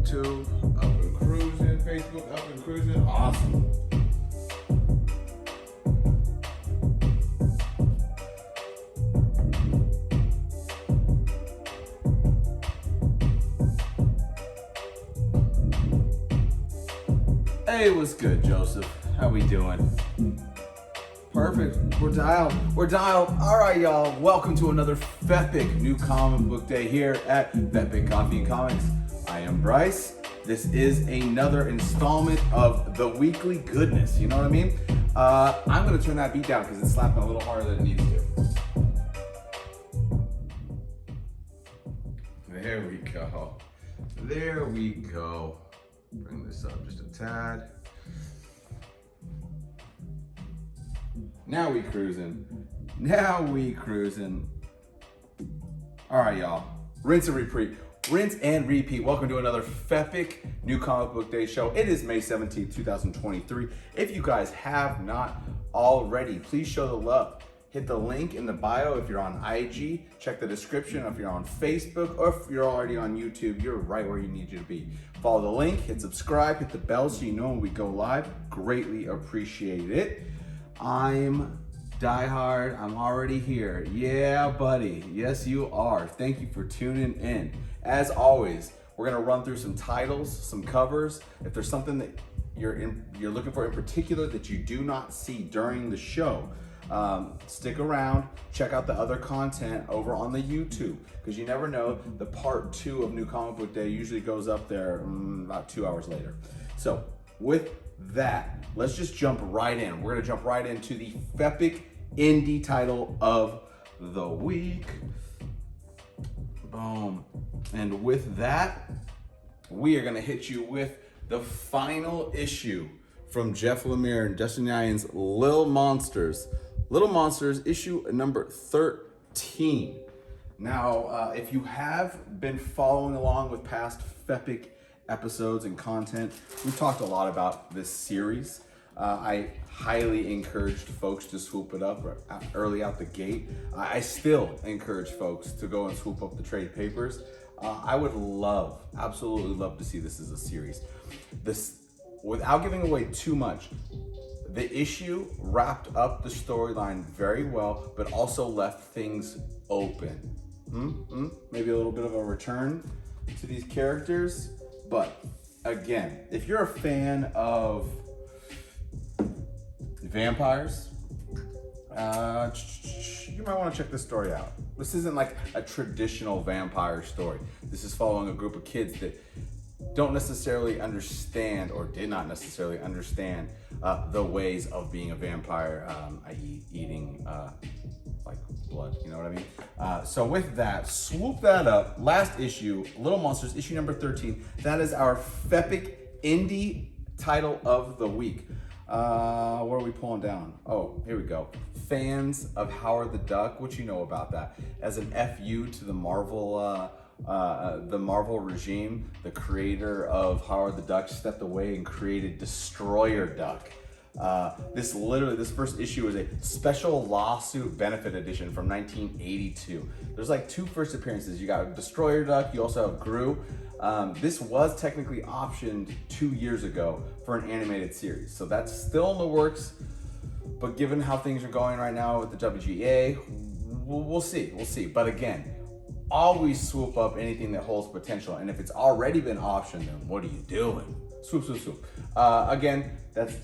YouTube, up and cruising. Facebook, up and cruising. Awesome. Hey, what's good, Joseph? How we doing? Perfect. We're dialed. All right, y'all. Welcome to another FEPIC New Comic Book Day here at FEPIC Coffee and Comics. I am Bryce. This is another installment of the weekly goodness. You know what I mean? I'm going to turn that beat down because it's slapping a little harder than it needs to. There we go. There we go. Bring this up just a tad. Now we cruising. All right, y'all. Rinse and repeat. Welcome to another FEPIC New Comic Book Day show. It is May 17th, 2023. If you guys have not already, please show the love. Hit the link in the bio if you're on IG. Check the description if you're on Facebook, or if you're already on YouTube, you're right where you need you to be. Follow the link, hit subscribe, hit the bell so you know when we go live. Greatly appreciate it. I'm diehard. I'm already here. Yeah, buddy. Yes, you are. Thank you for tuning in. As always, we're gonna run through some titles, some covers. If there's something that you're looking for in particular that you do not see during the show, stick around, check out the other content over on the YouTube, because you never know, the part 2 of New Comic Book Day usually goes up there about 2 hours later. So with that, let's just jump right in. We're gonna jump right into the FEPIC Indie title of the week. Boom. And with that, we are gonna hit you with the final issue from Jeff Lemire and Dustin Nyan's Little Monsters, issue number 13. Now, if you have been following along with past FEPIC episodes and content, we've talked a lot about this series. I highly encouraged folks to swoop it up early out the gate. I still encourage folks to go and swoop up the trade papers. I would absolutely love to see this as a series. Without giving away too much, the issue wrapped up the storyline very well, but also left things open. Maybe a little bit of a return to these characters. But again, if you're a fan of vampires, you might want to check this story out. This isn't like a traditional vampire story. This is following a group of kids that don't necessarily understand, or did not necessarily understand, the ways of being a vampire, i.e. eating like blood, you know what I mean? So with that, swoop that up. Last issue, Little Monsters, issue number 13. That is our FEPIC Indie title of the week. Where are we pulling down? Oh, here we go. Fans of Howard the Duck, what you know about that? As an FU to the Marvel regime, the creator of Howard the Duck stepped away and created Destroyer Duck. This first issue is a special lawsuit benefit edition from 1982. There's like 2 first appearances. You got Destroyer Duck, you also have Gru. This was technically optioned 2 years ago for an animated series. So that's still in the works, but given how things are going right now with the WGA, we'll see. But again, always swoop up anything that holds potential. And if it's already been optioned, then what are you doing? Swoop. Again, that's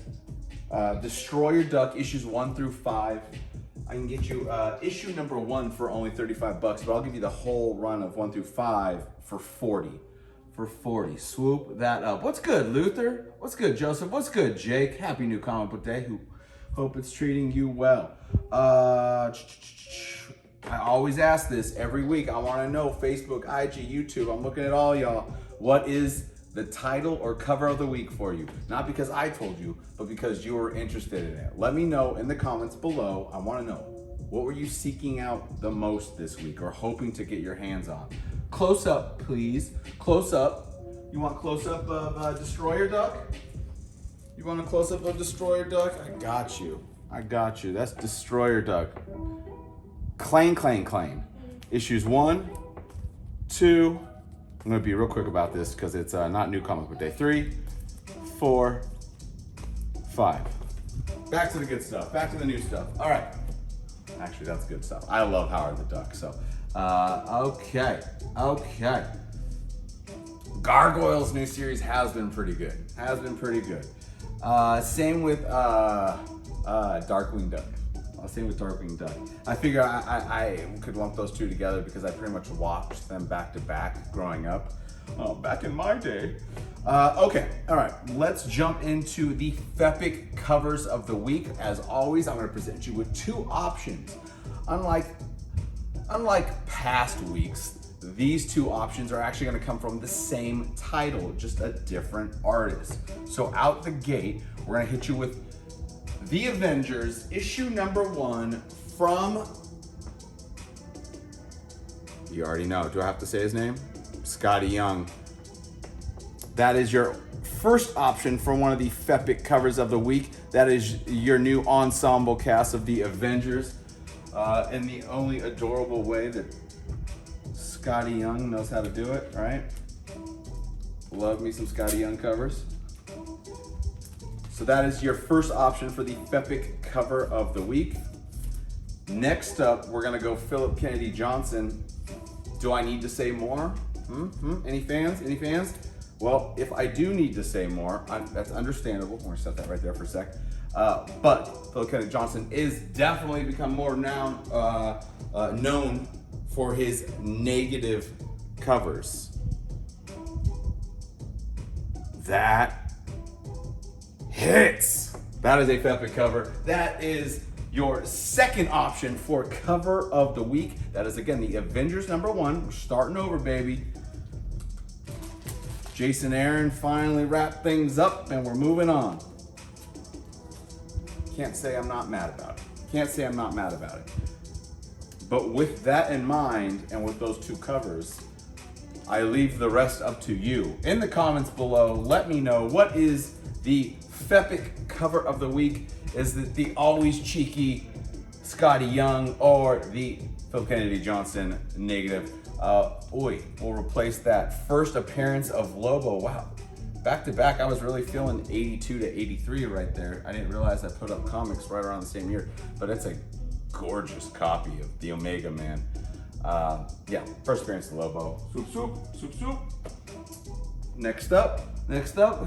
Destroyer Duck issues 1 through 5. I can get you issue number 1 for only $35, but I'll give you the whole run of 1 through 5 for 40. Swoop that up. What's good, Luther? What's good, Joseph? What's good, Jake? Happy New Comic Book Day. Hope it's treating you well. I always ask this every week. I want to know, Facebook, IG, YouTube, I'm looking at all y'all. What is the title or cover of the week for you? Not because I told you, but because you were interested in it. Let me know in the comments below. I want to know, what were you seeking out the most this week or hoping to get your hands on? Close up, please. Close up. You want close up of Destroyer Duck? You want a close up of Destroyer Duck? I got you. That's Destroyer Duck. Clang. Issues 1, 2, I'm gonna be real quick about this because it's not new comic book day. 3, 4, 5. Back to the good stuff. Back to the new stuff. All right. Actually, that's good stuff. I love Howard the Duck. So, okay. Gargoyles new series has been pretty good. Same with Darkwing Duck. Same with Darkwing Duck. I figure I could lump those two together because I pretty much watched them back to back growing up. Oh, back in my day. Okay, all right, let's jump into the FEPIC covers of the week. As always, I'm gonna present you with 2 options. Unlike past weeks, these 2 options are actually gonna come from the same title, just a different artist. So out the gate, we're gonna hit you with The Avengers, issue number 1 from, you already know, do I have to say his name? Skottie Young. That is your first option for one of the FEPIC covers of the week. That is your new ensemble cast of the Avengers in the only adorable way that Skottie Young knows how to do it, right? Love me some Skottie Young covers. So that is your first option for the FEPIC cover of the week. Next up, we're gonna go Philip Kennedy Johnson. Do I need to say more? Any fans? Well, if I do need to say more, that's understandable. We're gonna set that right there for a sec. But Philip Kennedy Johnson is definitely become more known for his negative covers. That hits. That is a FEPIC cover. That is your second option for cover of the week. That is, again, the Avengers number 1. We're starting over, baby. Jason Aaron finally wrapped things up and we're moving on. Can't say I'm not mad about it. But with that in mind and with those 2 covers, I leave the rest up to you. In the comments below, let me know what is the FEPIC cover of the week. Is it the always cheeky Skottie Young or the Phil Kennedy Johnson negative? We'll replace that first appearance of Lobo. Wow, back to back, I was really feeling 82 to 83 right there. I didn't realize I put up comics right around the same year, but it's a gorgeous copy of the Omega Man. Yeah, first appearance of Lobo. Swoop. Next up,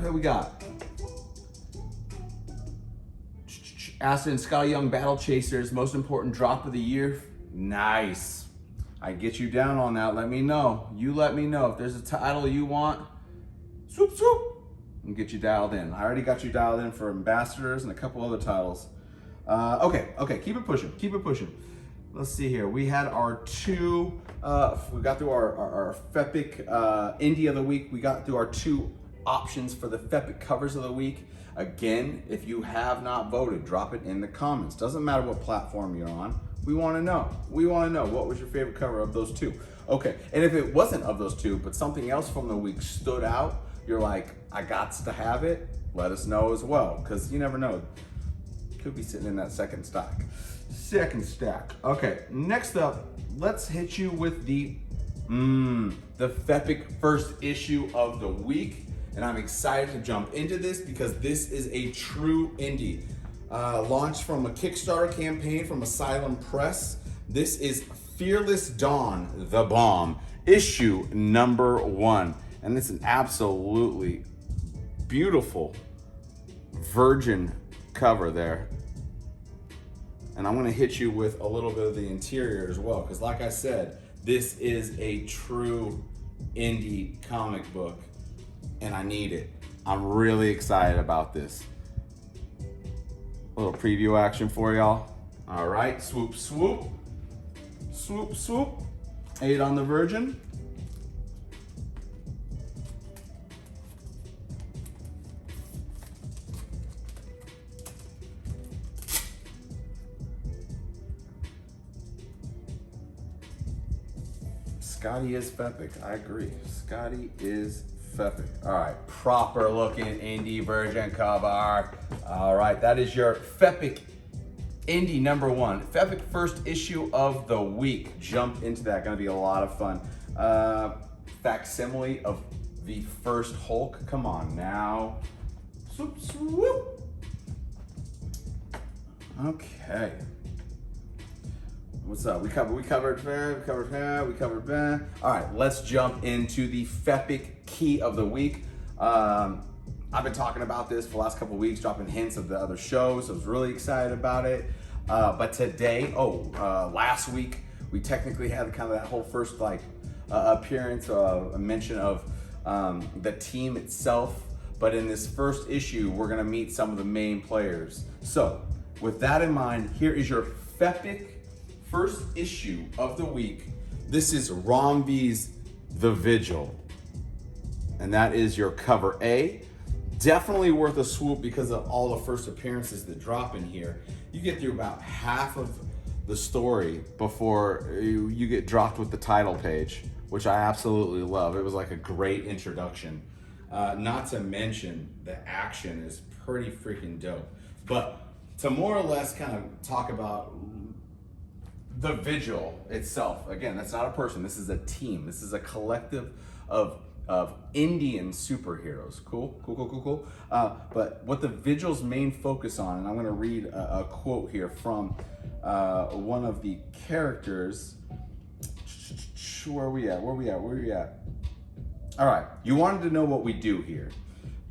who we got? Aston and Skottie Young Battle Chasers, most important drop of the year. Nice. I get you down on that. Let me know. You let me know if there's a title you want. Swoop. And get you dialed in. I already got you dialed in for Ambassadors and a couple other titles. Okay. Keep it pushing. Let's see here. We had our 2. We got through our FEPIC Indie of the week. We got through our 2 options for the FEPIC covers of the week. Again, if you have not voted, drop it in the comments. Doesn't matter what platform you're on. We want to know. What was your favorite cover of those 2? Okay, and if it wasn't of those 2, but something else from the week stood out, you're like, I gots to have it, let us know as well, because you never know. Could be sitting in that second stack. Okay, next up, let's hit you with the FEPIC first issue of the week. And I'm excited to jump into this because this is a true indie. Launched from a Kickstarter campaign from Asylum Press. This is Fearless Dawn, The Bomb, issue number 1. And it's an absolutely beautiful virgin cover there. And I'm gonna hit you with a little bit of the interior as well, because like I said, this is a true indie comic book. And I need it. I'm really excited about this. A little preview action for y'all. All right, swoop. 8 on the Virgin. Skottie is FEPIC, I agree. Skottie is FEPIC. All right, proper looking indie version cover. All right, that is your FEPIC Indie number 1. FEPIC first issue of the week. Jump into that, gonna be a lot of fun. facsimile of the first Hulk. Come on now. Swoop, swoop. Okay. What's up? We covered. All right, let's jump into the FEPIC Key of the Week. I've been talking about this for the last couple of weeks, dropping hints of the other shows. I was really excited about it. But today, last week, we technically had kind of that whole first appearance, a mention of the team itself. But in this first issue, we're gonna meet some of the main players. So with that in mind, here is your FEPIC first issue of the week. This is Romv's The Vigil. And that is your cover A. Definitely worth a swoop because of all the first appearances that drop in here. You get through about half of the story before you get dropped with the title page, which I absolutely love. It was like a great introduction. Not to mention the action is pretty freaking dope. But to more or less kind of talk about the Vigil itself, again, that's not a person, this is a team. This is a collective of Indian superheroes. Cool. But what the Vigil's main focus on, and I'm gonna read a quote here from one of the characters. Where are we at? All right, you wanted to know what we do here.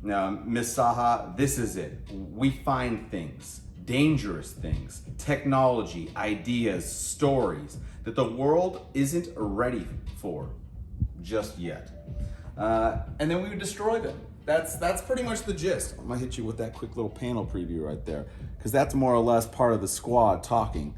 Now, Miss Saha, this is it. We find things, dangerous things, technology, ideas, stories that the world isn't ready for just yet. And then we would destroy them. That's pretty much the gist. I'm gonna hit you with that quick little panel preview right there, because that's more or less part of the squad talking.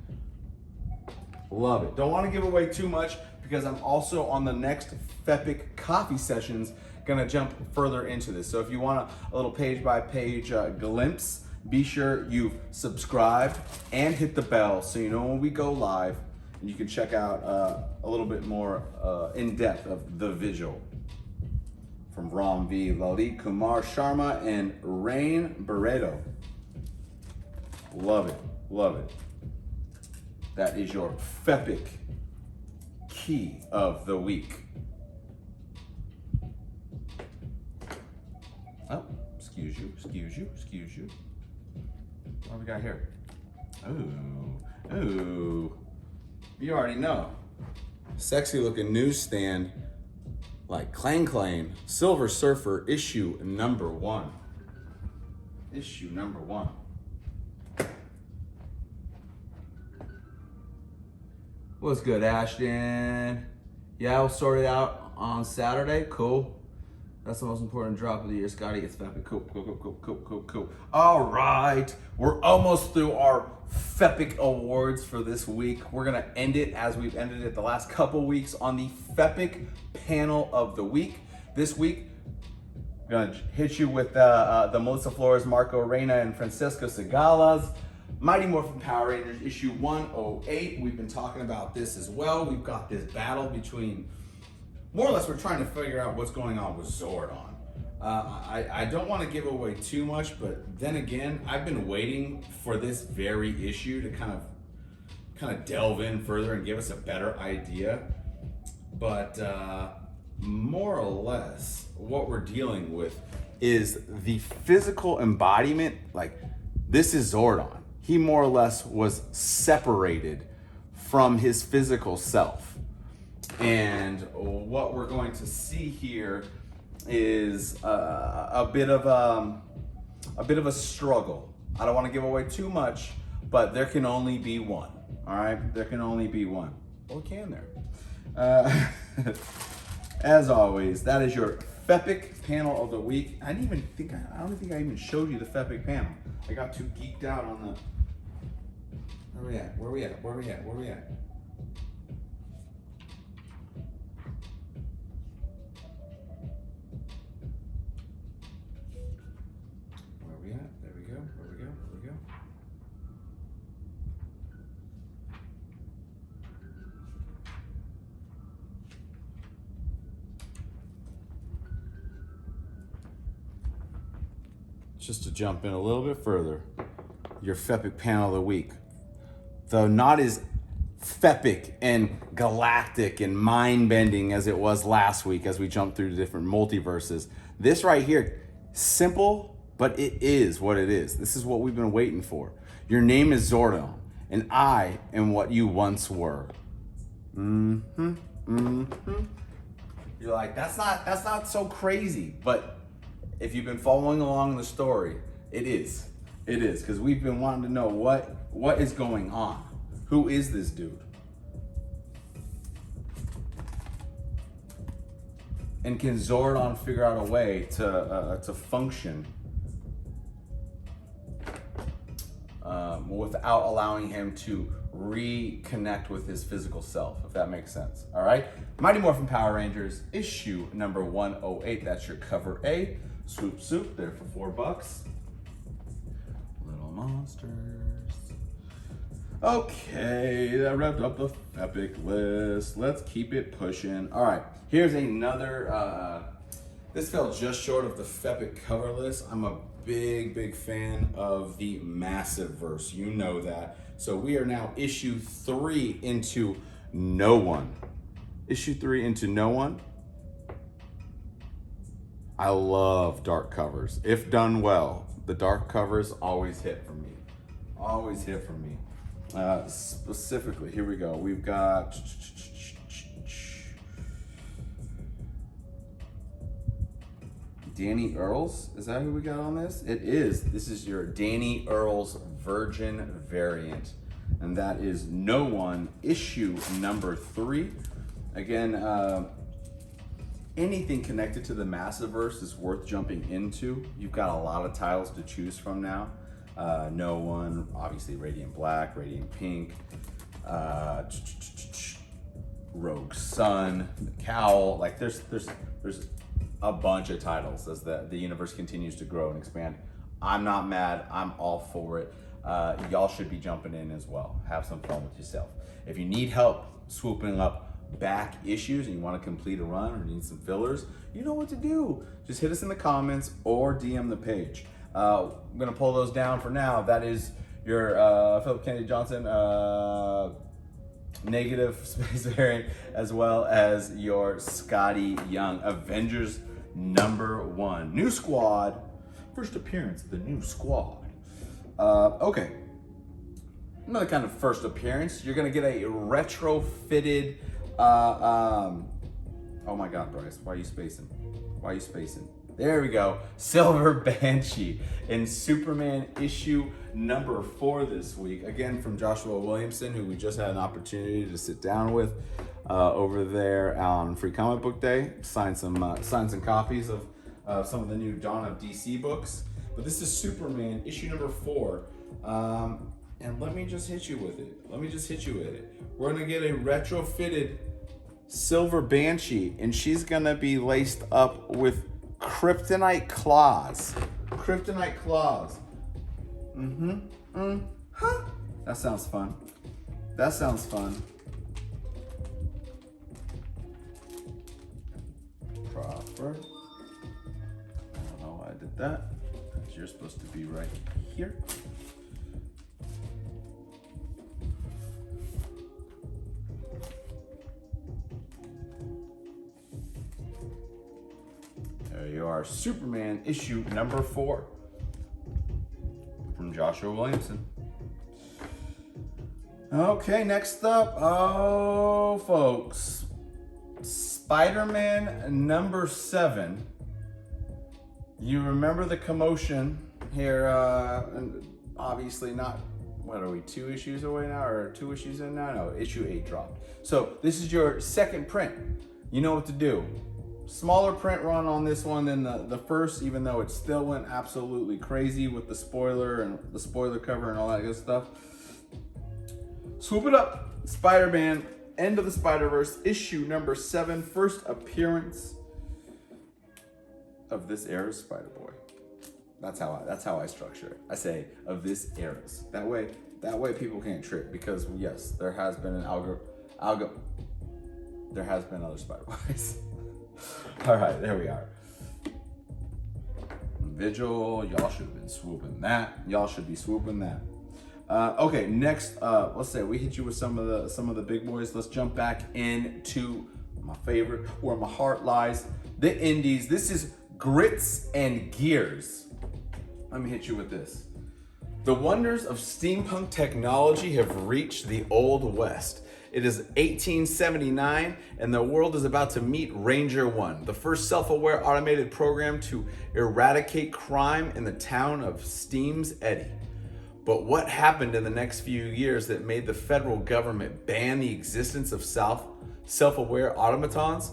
Love it. Don't want to give away too much because I'm also on the next FEPIC coffee sessions gonna jump further into this. So if you want a little page by page glimpse, be sure you've subscribed and hit the bell so you know when we go live, and you can check out a little bit more in depth of The Vigil from Romv, Lalit Kumar Sharma, and Rain Barreto. Love it. That is your FEPIC Key of the Week. Oh, excuse you. What do we got here? Ooh. You already know. Sexy looking newsstand, like Clang, Silver Surfer, issue number 1. What's good, Ashton? Yeah, I'll sort it out on Saturday. Cool. That's the most important drop of the year. Skottie gets FEPIC. Cool. All right. We're almost through our FEPIC awards for this week. We're going to end it as we've ended it the last couple weeks on the FEPIC panel of the week. This week, I'm going to hit you with the Melissa Flores, Marco Reina, and Francesco Segala's Mighty Morphin Power Rangers issue 108. We've been talking about this as well. We've got this battle between, more or less, we're trying to figure out what's going on with Zordon. I don't want to give away too much, but then again, I've been waiting for this very issue to kind of delve in further and give us a better idea. But more or less, what we're dealing with is the physical embodiment. Like, this is Zordon. He more or less was separated from his physical self. And what we're going to see here is a bit of a struggle. I don't want to give away too much, but there can only be one. All right, there can only be one. Or can there? As always, that is your FEPIC panel of the week. I don't think I even showed you the FEPIC panel. I got too geeked out on the. Where we at? There we go. Just to jump in a little bit further, your FEPIC panel of the week. Though not as FEPIC and galactic and mind-bending as it was last week as we jumped through the different multiverses. This right here, simple, but it is what it is. This is what we've been waiting for. Your name is Zordon, and I am what you once were. You're like, that's not so crazy, but if you've been following along the story, it is. It is, because we've been wanting to know what is going on. Who is this dude? And can Zordon figure out a way to function without allowing him to reconnect with his physical self, if that makes sense? All right. Mighty Morphin Power Rangers, issue number 108. That's your cover A. Swoop Soup, there for $4. Little monsters. Okay, that wrapped up the FEPIC list. Let's keep it pushing. All right, here's another, this fell just short of the FEPIC cover list. I'm a big fan of the Massive Verse, you know that. So we are now issue 3 into No One. Issue 3 into No One. I love dark covers. If done well, the dark covers always hit for me. Always hit for me. Specifically, here we go. We've got Danny Earls. Is that who we got on this? It is. This is your Danny Earls Virgin variant. And that is No One, issue number 3. Again, anything connected to the Massiverse is worth jumping into. You've got a lot of titles to choose from now. No One, obviously Radiant Black, Radiant Pink, Rogue Sun, the Cowl. Like there's a bunch of titles as the universe continues to grow and expand. I'm not mad. I'm all for it. Y'all should be jumping in as well. Have some fun with yourself. If you need help swooping up back issues and you want to complete a run or need some fillers, you know what to do. Just hit us in the comments or DM the page. I'm gonna pull those down for now. That is your Philip Kennedy Johnson negative space variant, as well as your Skottie Young Avengers #1. New squad, first appearance of the new squad. Okay, another kind of first appearance. You're gonna get a retrofitted. Oh my God, Bryce, why are you spacing? Why are you spacing? There we go. Silver Banshee in Superman issue number 4 this week. Again, from Joshua Williamson, who we just had an opportunity to sit down with over there on Free Comic Book Day. Signed some copies of some of the new Dawn of DC books. But this is Superman issue number 4. And let me just hit you with it. We're gonna get a retrofitted Silver Banshee, and she's gonna be laced up with kryptonite claws. Kryptonite claws. That sounds fun. Proper. I don't know why I did that. You're supposed to be right here. There you are, Superman issue number 4 from Joshua Williamson. Okay, next up, oh folks, Spider-Man number 7. You remember the commotion here, and obviously not, what are we, 2 issues away now, or 2 issues in now? No, issue 8 dropped. So this is your second print. You know what to do. Smaller print run on this one than the first, even though it still went absolutely crazy with the spoiler and the spoiler cover and all that good stuff. Swoop it up. Spider-Man, End of the Spider-Verse, issue number 7, first appearance of this era's Spider-Boy. That's how I structure it. I say of this era's. That way people can't trip, because yes, there has been an there has been other Spider-Boys. All right, there we are. Vigil, y'all should have been swooping that. Y'all should be swooping that. Okay, next, let's say we hit you with some of the big boys. Let's jump back into my favorite, where my heart lies, the indies. This is Grits and Gears. Let me hit you with this. The wonders of steampunk technology have reached the Old West. It is 1879, and the world is about to meet Ranger 1, the first self-aware automated program to eradicate crime in the town of Steams Eddy. But what happened in the next few years that made the federal government ban the existence of self-aware automatons?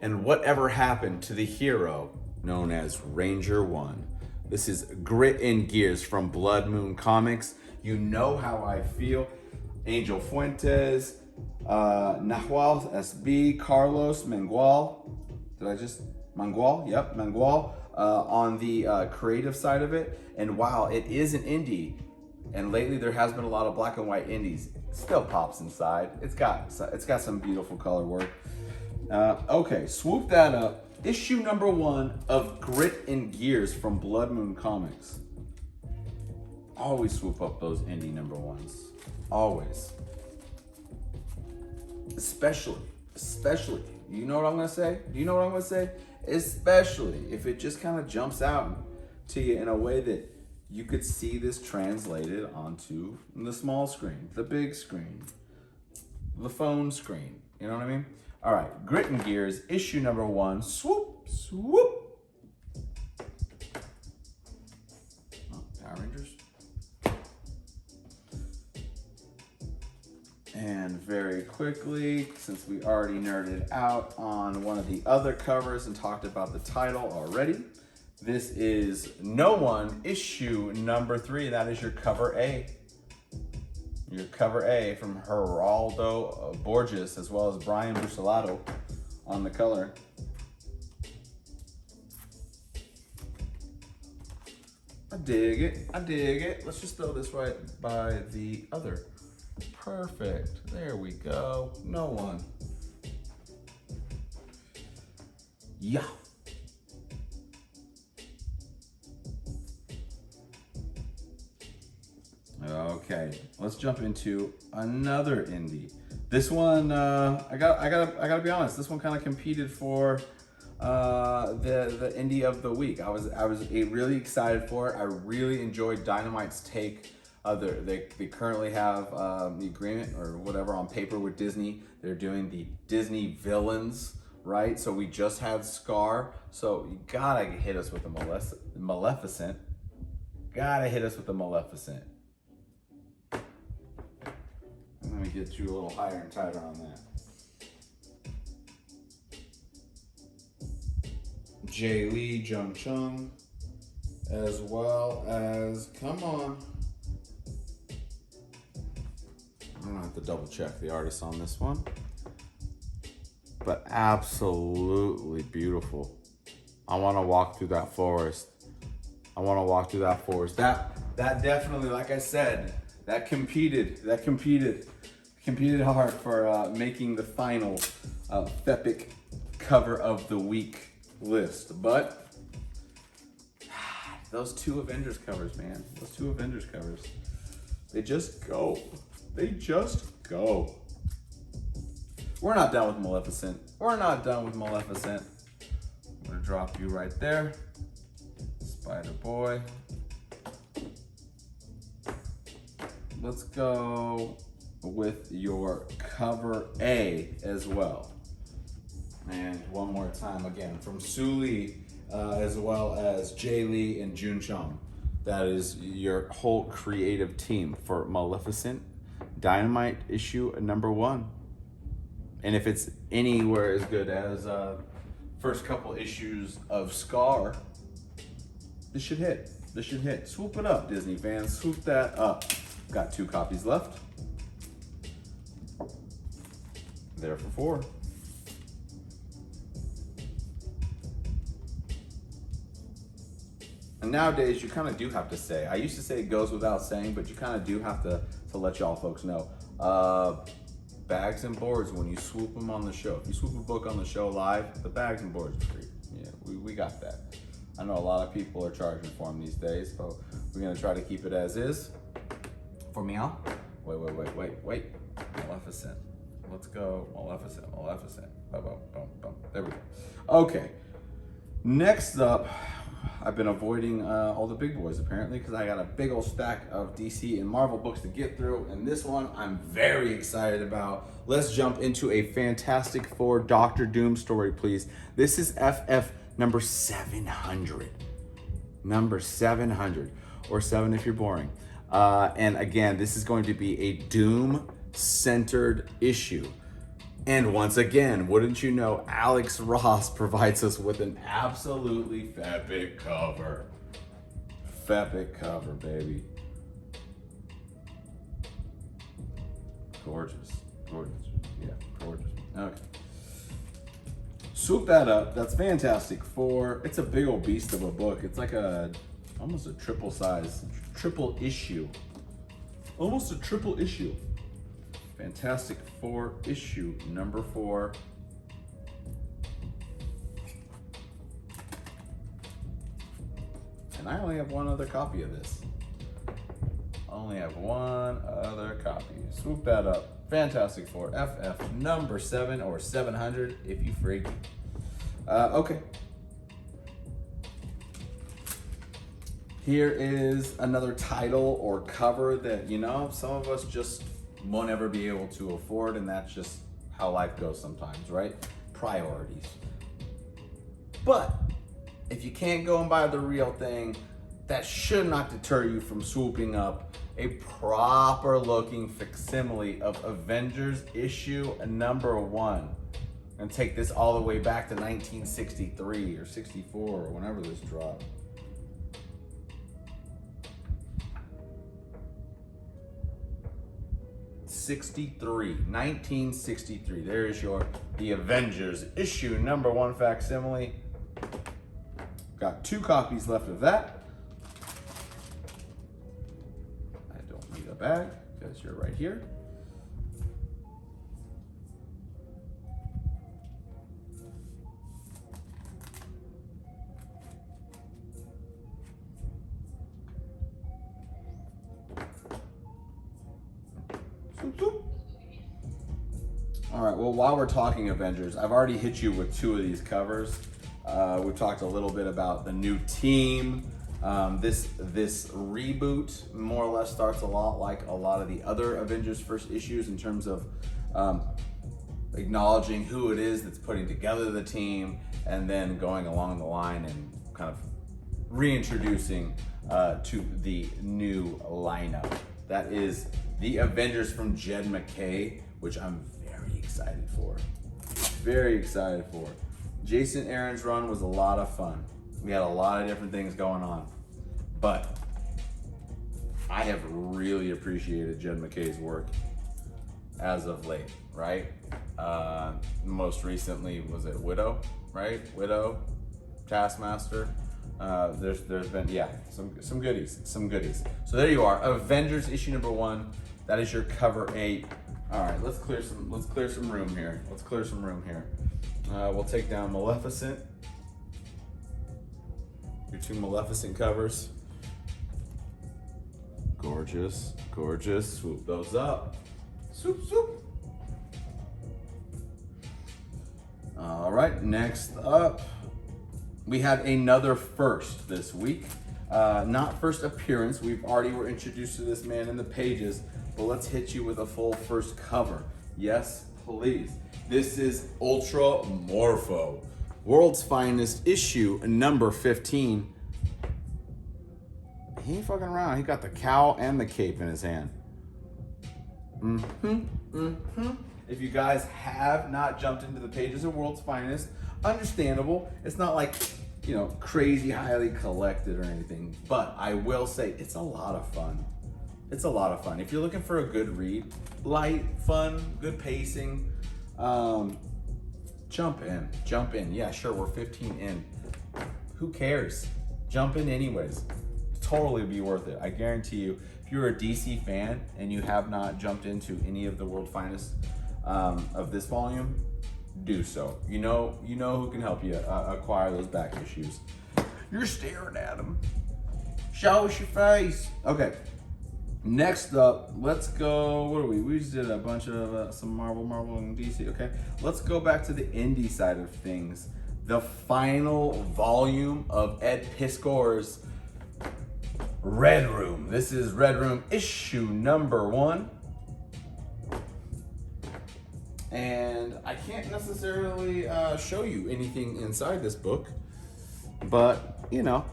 And whatever happened to the hero known as Ranger 1? This is Grit and Gears from Blood Moon Comics. You know how I feel. Angel Fuentes, Nahual SB, Carlos Mangual. Mangual? Yep, Mangual on the creative side of it. And wow, it is an indie. And lately there has been a lot of black and white indies. It still pops inside. It's got some beautiful color work. Okay, swoop that up. Issue number 1 of Grit and Gears from Blood Moon Comics. Always swoop up those indie number 1s. Always. Especially, you know what I'm gonna say? Do you know what I'm gonna say? Especially if it just kind of jumps out to you in a way that you could see this translated onto the small screen, the big screen, the phone screen. You know what I mean? All right, Grit and Gears, issue number 1. Swoop, swoop. Oh, Power Rangers. And very quickly, since we already nerded out on one of the other covers and talked about the title already, this is No One, issue number 3. That is your cover A. Your cover A from Geraldo Borges, as well as Brian Buccellato on the color. I dig it, I dig it. Let's just throw this right by the other. Perfect, there we go. No One. Yeah. Okay, let's jump into another indie. This one, I gotta be honest. This one kind of competed for the indie of the week. I was really excited for it. I really enjoyed Dynamite's take. They currently have the agreement or whatever on paper with Disney. They're doing the Disney villains, right? So we just had Scar. So you gotta hit us with the Maleficent. Gotta hit us with the Maleficent. Let me get you a little higher and tighter on that. Jay Lee, Jung Chung, as well as, come on. I'm gonna have to double check the artist on this one. But absolutely beautiful. I wanna walk through that forest. That definitely, like I said, that competed hard for making the final FEPIC cover of the week list. But those 2 Avengers covers, man, they just go. We're not done with Maleficent. I'm gonna drop you right there. Spider Boy. Let's go with your cover A as well. And one more time again from Su Lee, as well as Jay Lee and Jun Chung. That is your whole creative team for Maleficent Dynamite issue number 1. And if it's anywhere as good as first couple issues of Scar, this should hit. Swoop it up, Disney fans. Swoop that up. Got 2 copies left. There for 4. And nowadays, you kind of do have to say, I used to say it goes without saying, but you kind of do have to let y'all folks know. Bags and boards, when you swoop them on the show. If you swoop a book on the show live, the bags and boards are free. Yeah, we got that. I know a lot of people are charging for them these days, so we're gonna try to keep it as is. For meow? Wait. Maleficent. Let's go. Maleficent. Boom, boom, boom, boom. There we go. Okay. Next up, I've been avoiding all the big boys apparently because I got a big old stack of DC and Marvel books to get through, and this one I'm very excited about. Let's jump into a Fantastic Four Doctor Doom story, please. This is FF number 700. Number 700, or 7 if you're boring. And again, this is going to be a Doom-centered issue. And once again, wouldn't you know, Alex Ross provides us with an absolutely FEPIC cover. FEPIC cover, baby. Gorgeous. Yeah, gorgeous. Okay. Swoop that up. That's Fantastic Four. It's a big old beast of a book. It's like almost a triple issue. Almost a triple issue. Fantastic Four issue number 4. And I only have one other copy of this. Swoop that up. Fantastic Four, FF number 7 or 700 if you freak. Okay. Here is another title or cover that, you know, some of us just won't ever be able to afford, and that's just how life goes sometimes, right? Priorities. But if you can't go and buy the real thing, that should not deter you from swooping up a proper looking facsimile of Avengers issue number 1. And take this all the way back to 1963 or 64 or whenever this dropped. '1963. There is the Avengers issue number 1 facsimile. Got 2 copies left of that. I don't need a bag because you're right here. All right, well, while we're talking Avengers, I've already hit you with 2 of these covers. We've talked a little bit about the new team. This reboot more or less starts a lot like a lot of the other Avengers first issues in terms of acknowledging who it is that's putting together the team, and then going along the line and kind of reintroducing to the new lineup. That is the Avengers from Jed MacKay, which I'm very excited for. Very excited for. Jason Aaron's run was a lot of fun. We had a lot of different things going on, but I have really appreciated Jed MacKay's work as of late, right? Most recently, was it Widow, right? Widow, Taskmaster. There's been, yeah, some goodies. So there you are, Avengers issue number 1. That is your cover 8. All right, let's clear some room here. We'll take down Maleficent. Your 2 Maleficent covers. Gorgeous. Swoop those up. Swoop. All right, next up, we have another first this week. Not first appearance. We've already were introduced to this man in the pages, but let's hit you with a full first cover. Yes, please. This is Ultra Morpho, World's Finest issue number 15. He ain't fucking around. He got the cowl and the cape in his hand. If you guys have not jumped into the pages of World's Finest, understandable. It's not like, you know, crazy highly collected or anything, but I will say it's a lot of fun. If you're looking for a good read, light, fun, good pacing, jump in. Yeah, sure, we're 15 in. Who cares? Jump in anyways. Totally be worth it. I guarantee you, if you're a DC fan and you have not jumped into any of the World Finest of this volume, do so. You know who can help you acquire those back issues. You're staring at them. Show us your face. Okay. Next up, let's go, what are we? We just did a bunch of some Marvel and DC, okay. Let's go back to the indie side of things. The final volume of Ed Piskor's Red Room. This is Red Room issue number 1. And I can't necessarily show you anything inside this book, but you know,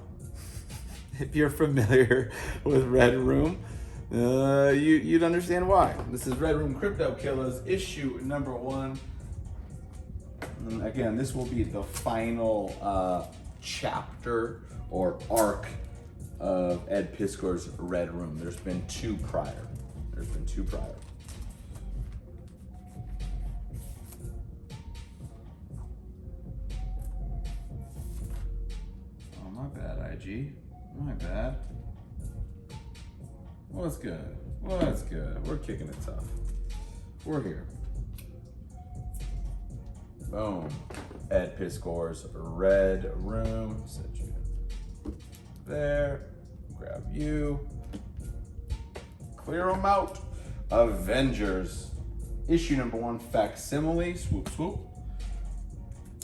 if you're familiar with Red Room, you'd understand why. This is Red Room Crypto Killers issue number 1. And again, this will be the final chapter or arc of Ed Piskor's Red Room. There's been 2 prior. Oh, my bad, IG. My bad. What's good? What's good? We're kicking it tough. We're here. Boom. Ed Piskor's Red Room. Set you there. Grab you. Clear them out. Avengers. Issue number 1, facsimile. Swoop, swoop.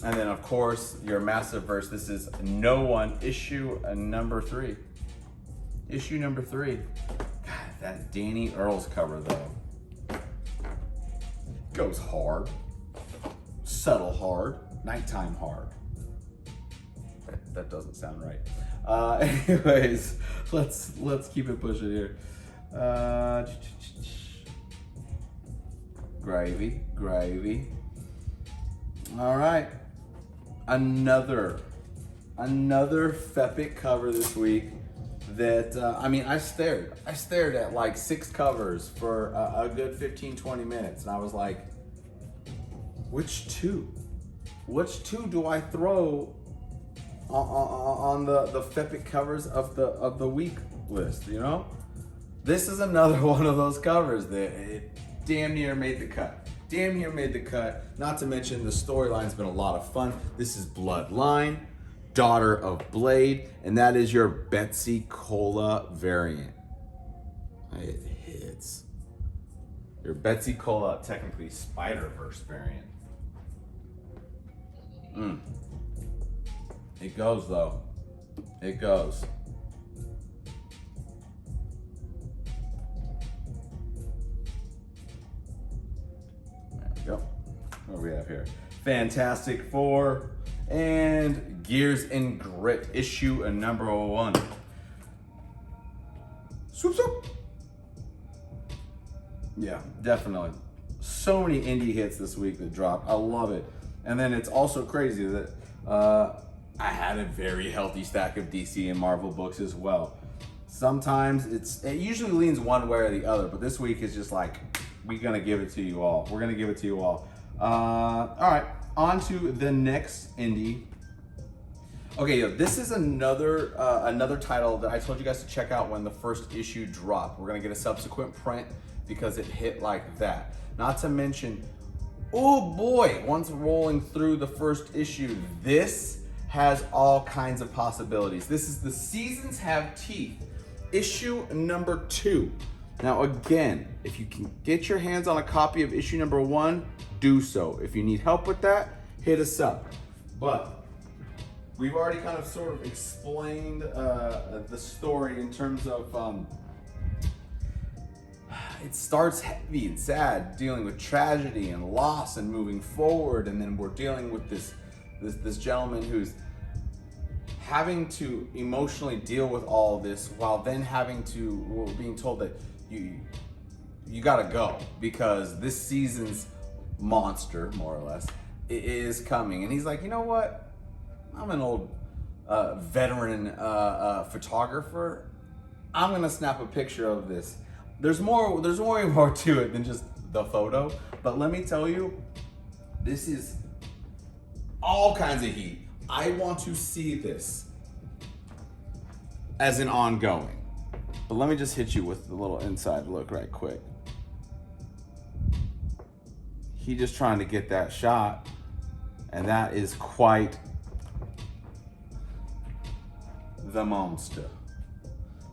And then, of course, your massive verse. This is No One, issue number 3. Issue number 3. God, that Danny Earls cover, though. Goes hard. Subtle hard. Nighttime hard. That doesn't sound right. Anyways, let's keep it pushing here. Gravy. All right. Another FEPIC cover this week that, I mean, I stared at like 6 covers for a good 15-20 minutes, and I was like, which two do I throw on the FEPIC covers of the week list, you know? This is another one of those covers that it damn near made the cut. Not to mention the storyline's been a lot of fun. This is Bloodline, Daughter of Blade, and that is your Betsy Cola variant. It hits. Your Betsy Cola, technically Spider-Verse variant. It goes though. It goes. There we go. What do we have here? Fantastic Four and Gears and Grit, issue number 1. Swoop, swoop. Yeah, definitely. So many indie hits this week that dropped. I love it. And then it's also crazy that I had a very healthy stack of DC and Marvel books as well. Sometimes it usually leans one way or the other, but this week is just like, we're gonna give it to you all. All right, on to the next indie. Okay, this is another title that I told you guys to check out when the first issue dropped. We're gonna get a subsequent print because it hit like that. Not to mention, oh boy, once rolling through the first issue, this has all kinds of possibilities. This is The Seasons Have Teeth, issue number 2. Now again, if you can get your hands on a copy of issue number 1, do so. If you need help with that, hit us up. But we've already kind of sort of explained the story in terms of it starts heavy and sad, dealing with tragedy and loss and moving forward, and then we're dealing with this gentleman who's having to emotionally deal with all of this while then we're being told that you gotta go because this season's monster, more or less, is coming. And he's like, you know what? I'm an old veteran photographer. I'm gonna snap a picture of this. There's way more to it than just the photo, but let me tell you, this is all kinds of heat. I want to see this as an ongoing. But let me just hit you with the little inside look right quick. He just trying to get that shot, and that is quite the monster.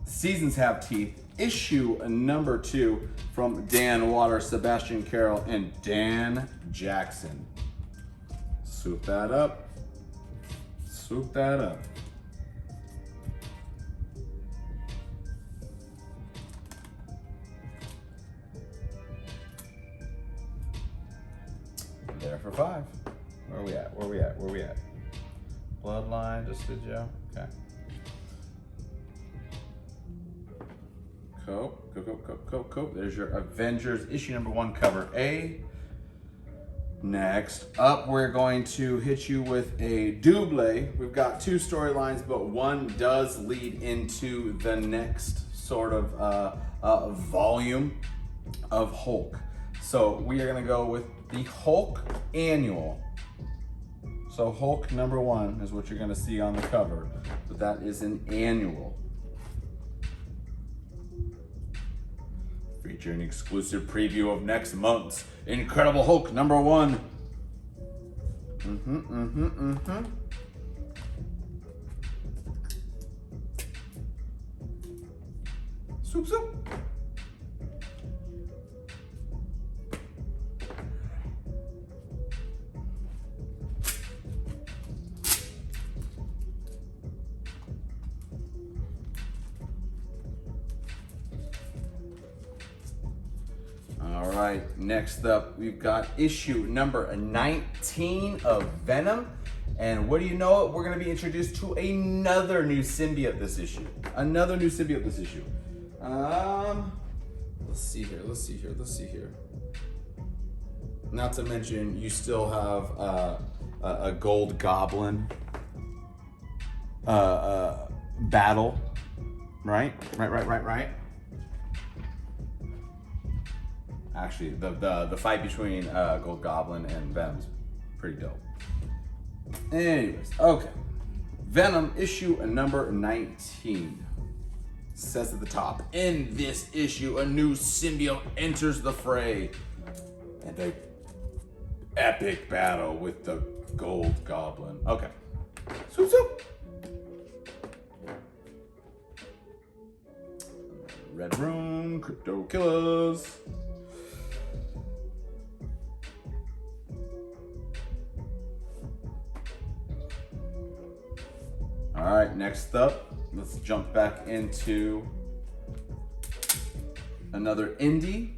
Seasons Have Teeth, issue number 2 from Dan Water, Sebastian Cabrol, and Dan Jackson. Swoop that up. Swoop that up. There for 5. Where are we at? Where are we at? Where are we at? Bloodline, just did you? Okay. Cope. There's your Avengers issue number 1, cover A. Next up, we're going to hit you with a double. We've got 2 storylines, but one does lead into the next sort of volume of Hulk. So we are gonna go with the Hulk annual. So Hulk number 1 is what you're gonna see on the cover, but that is an annual. Featuring an exclusive preview of next month's Incredible Hulk number 1. Swoop, swoop. All right, next up, we've got issue number 19 of Venom. And what do you know? We're gonna be introduced to another new symbiote this issue. Another new symbiote this issue. Let's see here. Not to mention, you still have a Gold Goblin battle, right? Right. Actually, the fight between Gold Goblin and Venom's pretty dope. Anyways, okay. Venom issue number 19 says at the top, in this issue, a new symbiote enters the fray, and an epic battle with the Gold Goblin. Okay. Swoop, swoop. Red Room, Crypto Killers. All right, next up, let's jump back into another indie.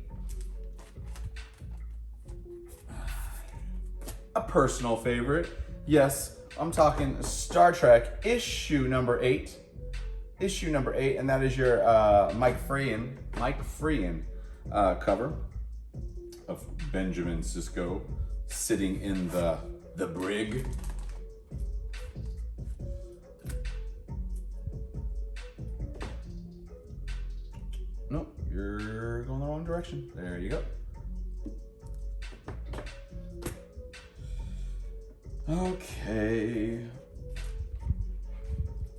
A personal favorite. Yes, I'm talking Star Trek issue number 8. Issue number 8, and that is your Mike Freehan cover of Benjamin Sisko sitting in the brig. Nope, you're going the wrong direction. There you go. Okay.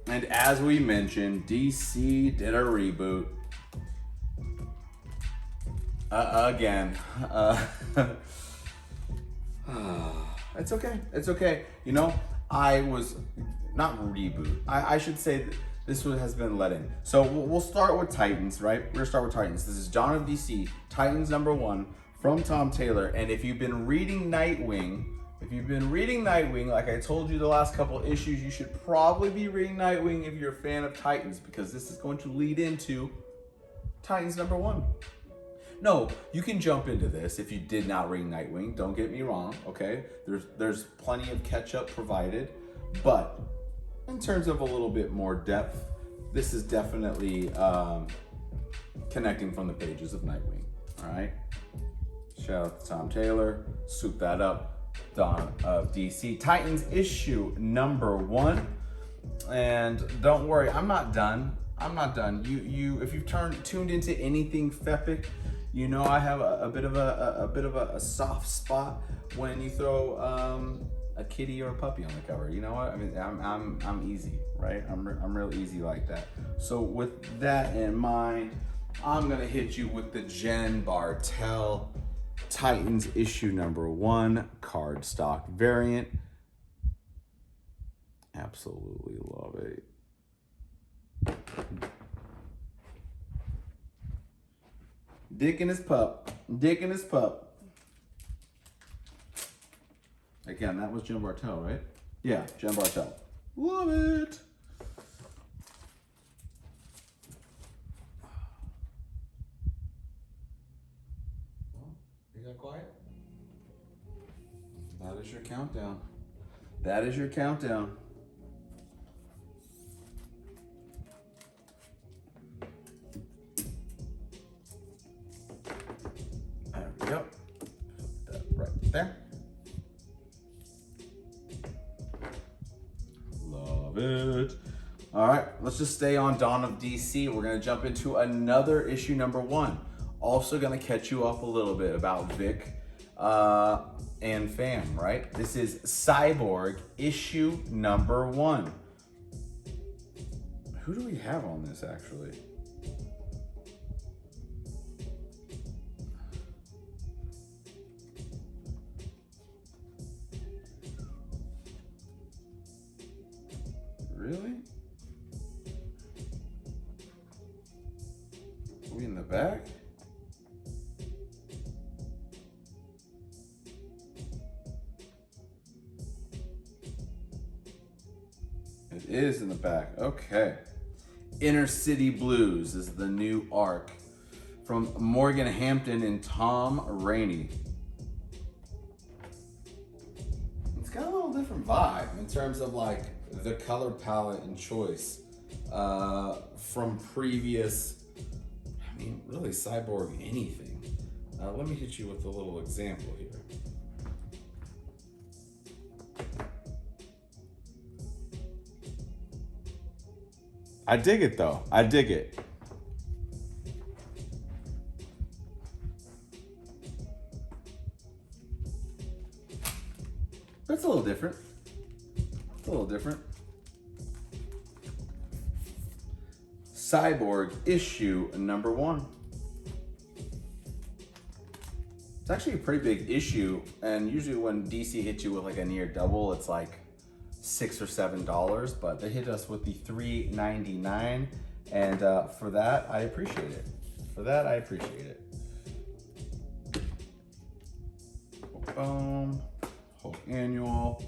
And as we mentioned, DC did a reboot. Again. It's okay. It's okay. You know, I was not reboot. I should say that this one has been let in. So we'll start with Titans, right? We're gonna start with Titans. This is Dawn of DC, Titans number 1 from Tom Taylor. And if you've been reading Nightwing, like I told you the last couple issues, you should probably be reading Nightwing if you're a fan of Titans, because this is going to lead into Titans number 1. No, you can jump into this if you did not read Nightwing. Don't get me wrong, okay? There's plenty of catch-up provided, but in terms of a little bit more depth, this is definitely connecting from the pages of Nightwing, all right? Shout out to Tom Taylor, swoop that up. Dawn of DC, Titans issue number 1. And don't worry, I'm not done. You if you've tuned into anything FEPIC, you know I have a bit of a soft spot when you throw a kitty or a puppy on the cover. You know what? I mean, I'm easy, right? I'm real easy like that. So with that in mind, I'm gonna hit you with the Jen Bartel Titans issue number 1 cardstock variant. Absolutely love it. Dick and his pup. Dick and his pup. Again, that was Jim Bartel, right? Yeah, Jim Bartel. Love it. You got quiet? That is your countdown. That is your countdown. There we go. Put that right there. Love it. All right, let's just stay on Dawn of DC. We're gonna jump into another issue number 1. Also gonna catch you up a little bit about Vic and fam, right? This is Cyborg issue number 1. Who do we have on this actually? Really? Are we in the back? It is in the back. Okay. Inner City Blues is the new arc from Morgan Hampton and Tom Rainey. It's got a little different vibe in terms of like the color palette and choice from previous, I mean, really Cyborg anything. Let me hit you with a little example here. I dig it though. I dig it. It's a little different. It's a little different. Cyborg issue number 1. It's actually a pretty big issue, and usually when DC hits you with like a near double, it's like $6 or $7, but they hit us with the $3.99, and for that I appreciate it. For that I appreciate it. Boom. Whole annual.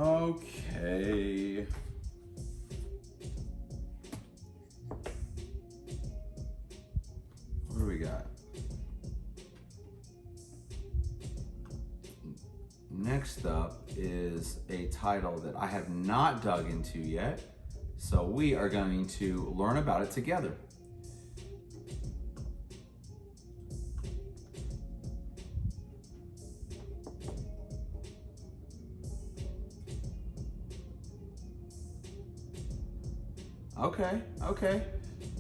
Okay. What do we got? Next up is a title that I have not dug into yet, so we are going to learn about it together. Okay.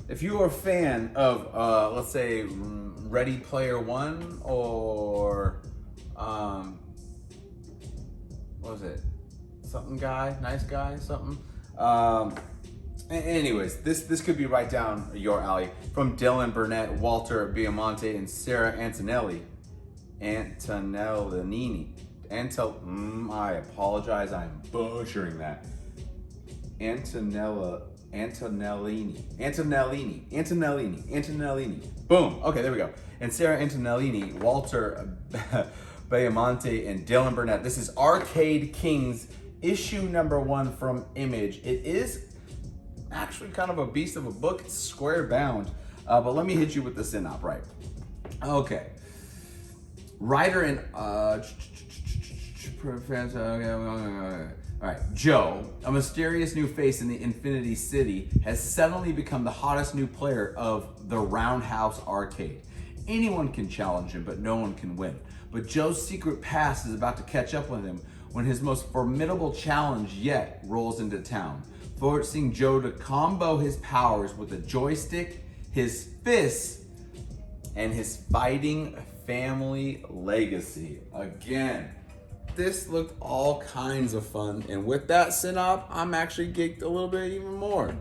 If you are a fan of, let's say, Ready Player One or, what was it? Something guy, nice guy, something. Anyways, this could be right down your alley. From Dylan Burnett, Walter Biamonte, and Sarah Antonelli. Antonellini. I apologize, I'm butchering that. Antonellini. Boom. Okay, there we go. And Sarah Antonellini, Walter Biamonte, and Dylan Burnett. This is Arcade Kings, issue number 1 from Image. It is actually kind of a beast of a book. It's square bound. But let me hit you with the synop, right? Okay. Writer and all right, Joe, a mysterious new face in the Infinity City, has suddenly become the hottest new player of the Roundhouse Arcade. Anyone can challenge him, but no one can win. But Joe's secret past is about to catch up with him when his most formidable challenge yet rolls into town, forcing Joe to combo his powers with a joystick, his fists, and his fighting family legacy. Again, this looked all kinds of fun, and with that synop, I'm actually geeked a little bit even more.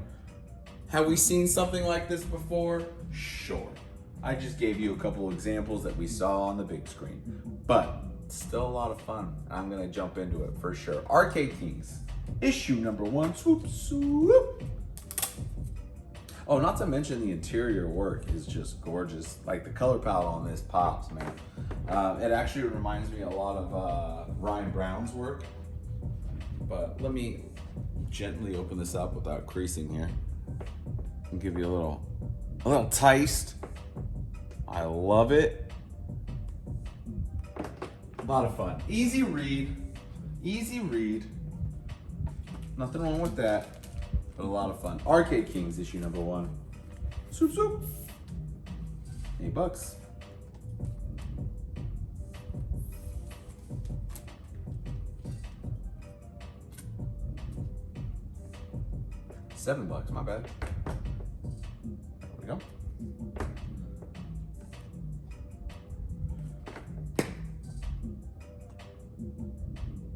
Have we seen something like this before? Sure. I just gave you a couple examples that we saw on the big screen, but still a lot of fun. I'm gonna jump into it for sure. Arcade Kings, issue number 1, swoop, swoop. Oh, not to mention the interior work is just gorgeous. Like the color palette on this pops, man. It actually reminds me a lot of Ryan Brown's work. But let me gently open this up without creasing here and give you a little taste. I love it. A lot of fun. Easy read. Easy read. Nothing wrong with that. But a lot of fun. Arcade Kings issue number 1. Swoop, swoop. $8. $7, my bad. There we go.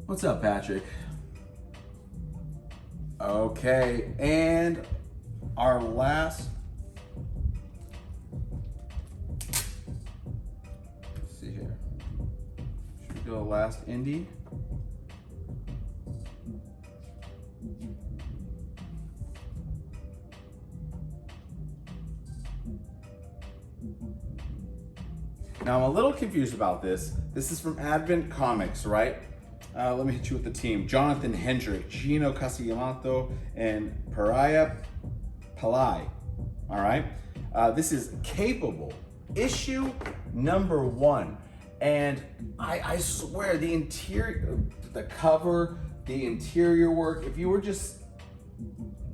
What's up, Patrick? Okay, and our last, let's see here. Should we go last indie? Now I'm a little confused about this. This is from Advent Comics, right? Let me hit you with the team. Jonathan Hendrick, Gino Castellato, and Pariah Pillai. All right. This is Capable, issue number 1. And I swear the interior, the cover, the interior work, if you were just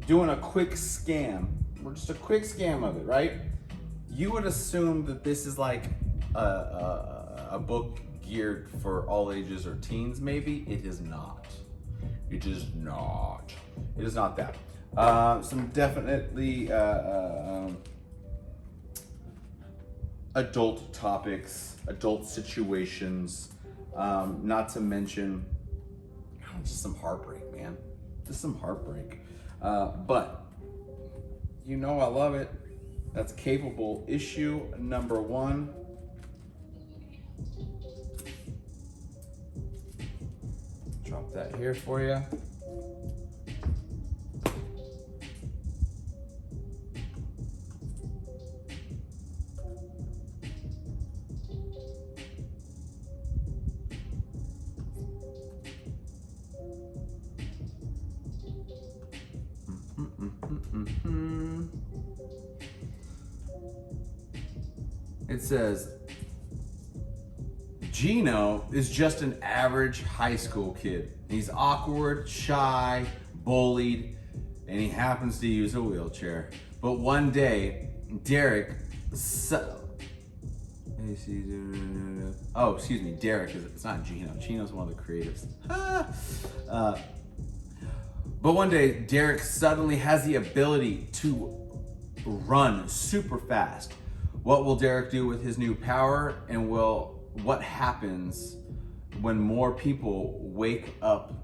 doing a quick scan, or just a quick scan of it, right? You would assume that this is like a book geared for all ages or teens, maybe. It is not. It is not. It is not that. Some definitely adult topics, adult situations, not to mention just some heartbreak, man. Just some heartbreak. But you know I love it. That's Capable, issue number 1. Drop that here for you. It says, Gino is just an average high school kid. He's awkward, shy, bullied, and he happens to use a wheelchair. But one day, Derek, Derek, it's not Gino. Gino's one of the creatives. But one day, Derek suddenly has the ability to run super fast. What will Derek do with his new power, and what happens when more people wake up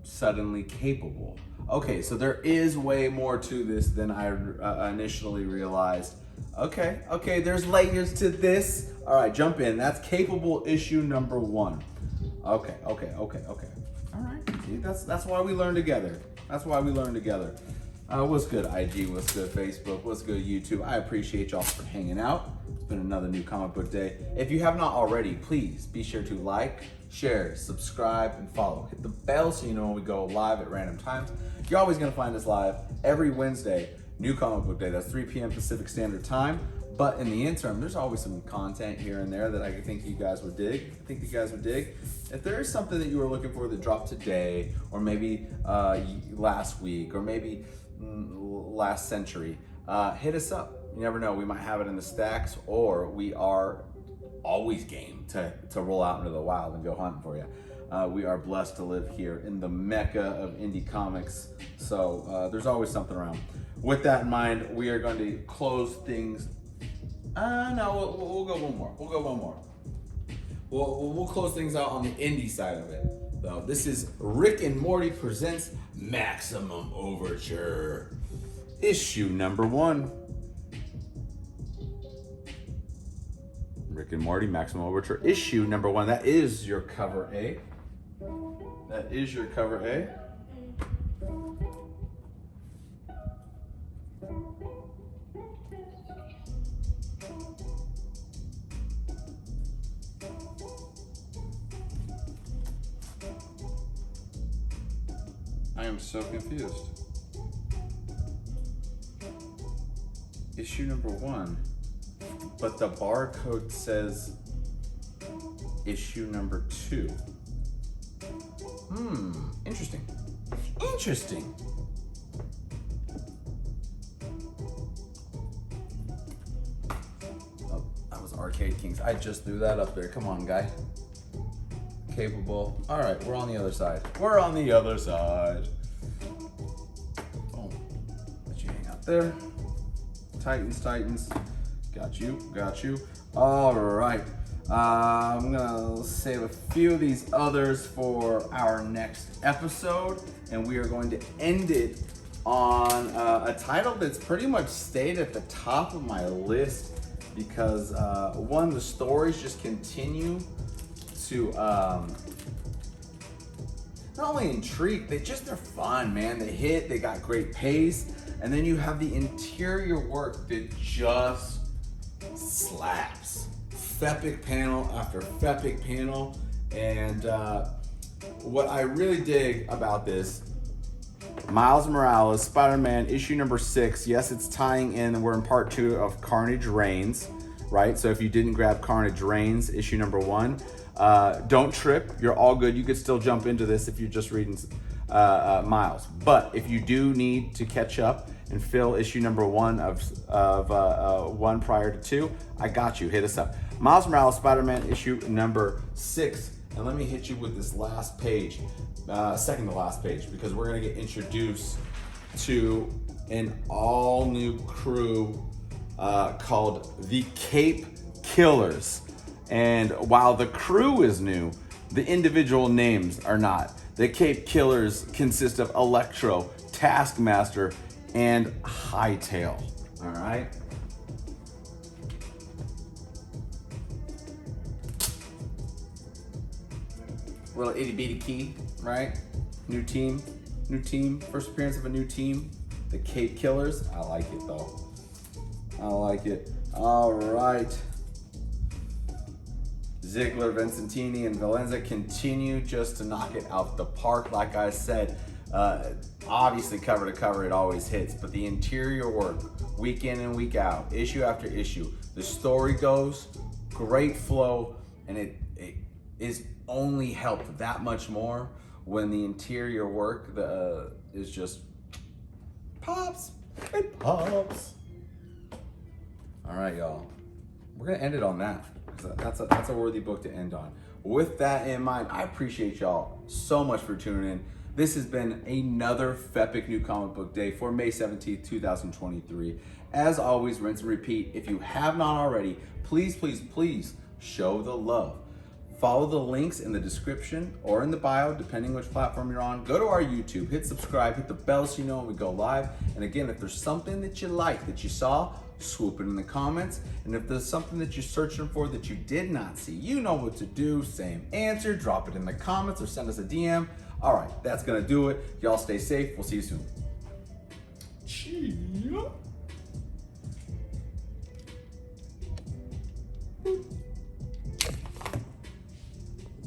suddenly capable? Okay, so there is way more to this than I initially realized. Okay, there's layers to this. All right, jump in. That's Capable, issue number 1. Okay. All right, see, that's why we learn together. That's why we learn together. What's good, IG? What's good, Facebook? What's good, YouTube? I appreciate y'all for hanging out. It's been another new comic book day. If you have not already, please be sure to like, share, subscribe, and follow. Hit the bell so you know when we go live at random times. You're always gonna find us live every Wednesday, new comic book day. That's 3 p.m. Pacific Standard Time. But in the interim, there's always some content here and there that I think you guys would dig. If there is something that you were looking for that dropped today, or maybe last week, or maybe last century, hit us up. You never know, we might have it in the stacks, or we are always game to roll out into the wild and go hunting for you. We are blessed to live here in the mecca of indie comics, so there's always something around. With that in mind, we are going to close things. No, we'll go one more. We'll close things out on the indie side of it, though. This is Rick and Morty presents Maximum Overture, issue number 1. Rick and Morty, Maximum Overture, issue number 1. That is your cover A. I am so confused. Issue number 1, but the barcode says issue number 2. Interesting. Interesting. Oh, that was Arcade Kings. I just threw that up there. Come on, guy. Capable. All right, we're on the other side. We're on the other side. Oh, let you hang out there. Titans. Got you. All right. I'm gonna save a few of these others for our next episode, and we are going to end it on a title that's pretty much stayed at the top of my list because one, the stories just continue to not only intrigue, they're fun, man. They hit, they got great pace, and then you have the interior work that just slaps. FEPIC panel after FEPIC panel, and what I really dig about this, Miles Morales, Spider-Man, issue number 6. Yes, it's tying in, we're in part 2 of Carnage Reigns, right? So if you didn't grab Carnage Reigns, issue number 1, don't trip, you're all good. You could still jump into this if you're just reading Miles. But if you do need to catch up and fill issue number 1 of 1 prior to 2, I got you, hit us up. Miles Morales, Spider-Man, issue number 6. And let me hit you with this last page, second to last page, because we're gonna get introduced to an all new crew called the Cape Killers. And while the crew is new, the individual names are not. The Cape Killers consist of Electro, Taskmaster, and Hightail. All right. Little itty bitty key, right? New team, first appearance of a new team, the Cape Killers. I like it though. I like it. All right. Ziegler, Vincentini, and Valenza continue just to knock it out the park. Like I said, obviously cover to cover it always hits, but the interior work, week in and week out, issue after issue, the story goes, great flow, and it is only helped that much more when the interior work is just pops. It pops. All right, y'all. We're gonna end it on that. That's a worthy book to end on. With that in mind, I appreciate y'all so much for tuning in. This has been another FEPIC New Comic Book Day for May 17th, 2023. As always, rinse and repeat. If you have not already, please show the love. Follow the links in the description or in the bio, depending which platform you're on. Go to our YouTube, hit subscribe, hit the bell so you know when we go live. And again, if there's something that you like, that you saw, swoop it in the comments. And if there's something that you're searching for that you did not see, you know what to do. Same answer, drop it in the comments or send us a DM. All right, that's gonna do it. Y'all stay safe. We'll see you soon. Cheers.